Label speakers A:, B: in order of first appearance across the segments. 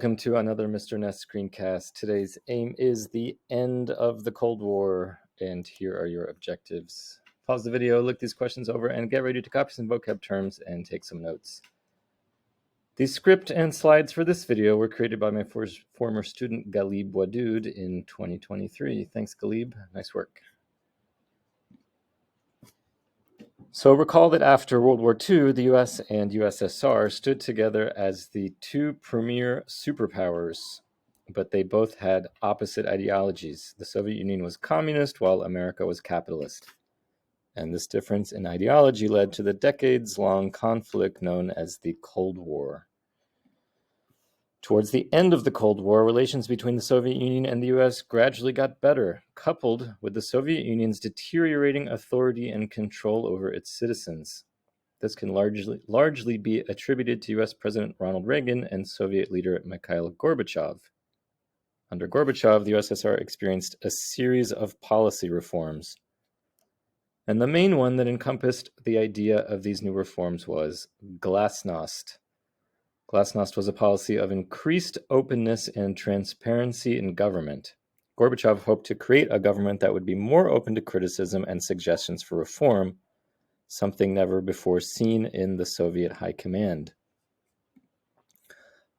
A: Welcome to another Mr. Ness screencast. Today's aim is the end of the Cold War, and here are your objectives. Pause the video, look these questions over, and get ready to copy some vocab terms and take some notes. The script and slides for this video were created by my former student Galib Wadoud in 2023. Thanks, Galib. Nice work. So recall that after World War II, the US and USSR stood together as the two premier superpowers, but they both had opposite ideologies. The Soviet Union was communist while America was capitalist. And this difference in ideology led to the decades-long conflict known as the Cold War. Towards the end of the Cold War, relations between the Soviet Union and the US gradually got better, coupled with the Soviet Union's deteriorating authority and control over its citizens. This can largely be attributed to US President Ronald Reagan and Soviet leader Mikhail Gorbachev. Under Gorbachev, the USSR experienced a series of policy reforms. And the main one that encompassed the idea of these new reforms was glasnost. Glasnost was a policy of increased openness and transparency in government. Gorbachev hoped to create a government that would be more open to criticism and suggestions for reform, something never before seen in the Soviet high command.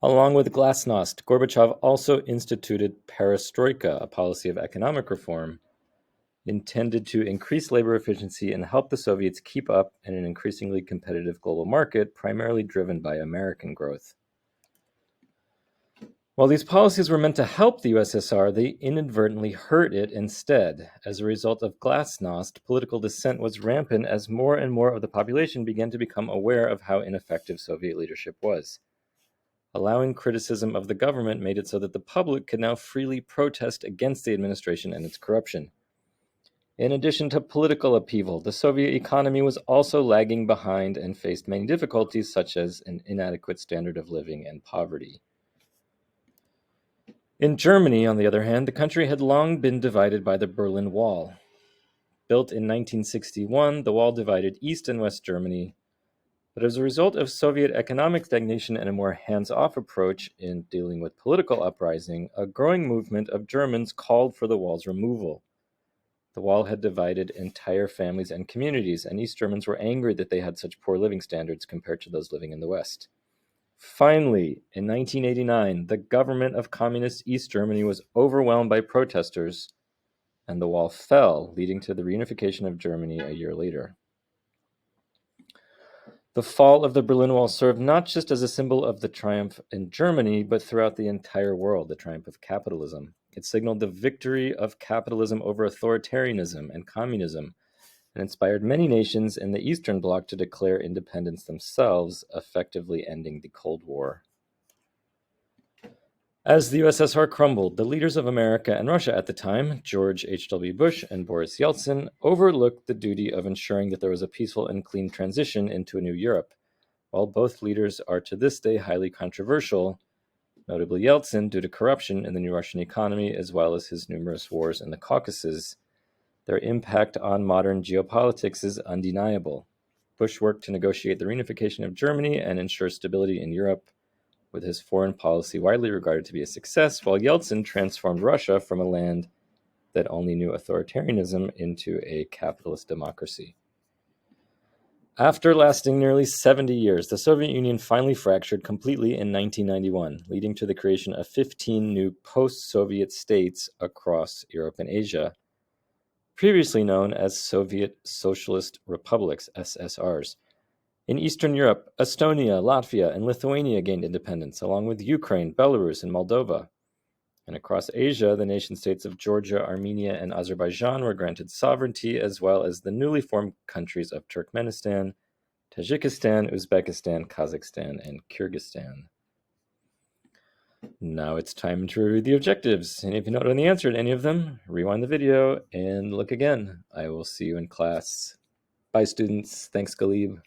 A: Along with glasnost, Gorbachev also instituted perestroika, a policy of economic reform intended to increase labor efficiency and help the Soviets keep up in an increasingly competitive global market, primarily driven by American growth. While these policies were meant to help the USSR, they inadvertently hurt it instead. As a result of glasnost, political dissent was rampant as more and more of the population began to become aware of how ineffective Soviet leadership was. Allowing criticism of the government made it so that the public could now freely protest against the administration and its corruption. In addition to political upheaval, the Soviet economy was also lagging behind and faced many difficulties, such as an inadequate standard of living and poverty. In Germany, on the other hand, the country had long been divided by the Berlin Wall. Built in 1961, the wall divided East and West Germany, but as a result of Soviet economic stagnation and a more hands-off approach in dealing with political uprising, a growing movement of Germans called for the wall's removal. The wall had divided entire families and communities, and East Germans were angry that they had such poor living standards compared to those living in the West. Finally, in 1989, the government of Communist East Germany was overwhelmed by protesters, and the wall fell, leading to the reunification of Germany a year later. The fall of the Berlin Wall served not just as a symbol of the triumph in Germany, but throughout the entire world, the triumph of capitalism. It signaled the victory of capitalism over authoritarianism and communism, and inspired many nations in the Eastern Bloc to declare independence themselves, effectively ending the Cold War. As the USSR crumbled, the leaders of America and Russia at the time, George H.W. Bush and Boris Yeltsin, overlooked the duty of ensuring that there was a peaceful and clean transition into a new Europe. While both leaders are to this day highly controversial, notably Yeltsin due to corruption in the new Russian economy as well as his numerous wars in the Caucasus, their impact on modern geopolitics is undeniable. Bush worked to negotiate the reunification of Germany and ensure stability in Europe, with his foreign policy widely regarded to be a success, while Yeltsin transformed Russia from a land that only knew authoritarianism into a capitalist democracy. After lasting nearly 70 years, the Soviet Union finally fractured completely in 1991, leading to the creation of 15 new post-Soviet states across Europe and Asia, previously known as Soviet Socialist Republics, SSRs. In Eastern Europe, Estonia, Latvia, and Lithuania gained independence, along with Ukraine, Belarus, and Moldova. And across Asia, the nation-states of Georgia, Armenia, and Azerbaijan were granted sovereignty, as well as the newly formed countries of Turkmenistan, Tajikistan, Uzbekistan, Kazakhstan, and Kyrgyzstan. Now it's time to review the objectives, and if you don't know the answer to any of them, rewind the video and look again. I will see you in class. Bye, students. Thanks, Galib.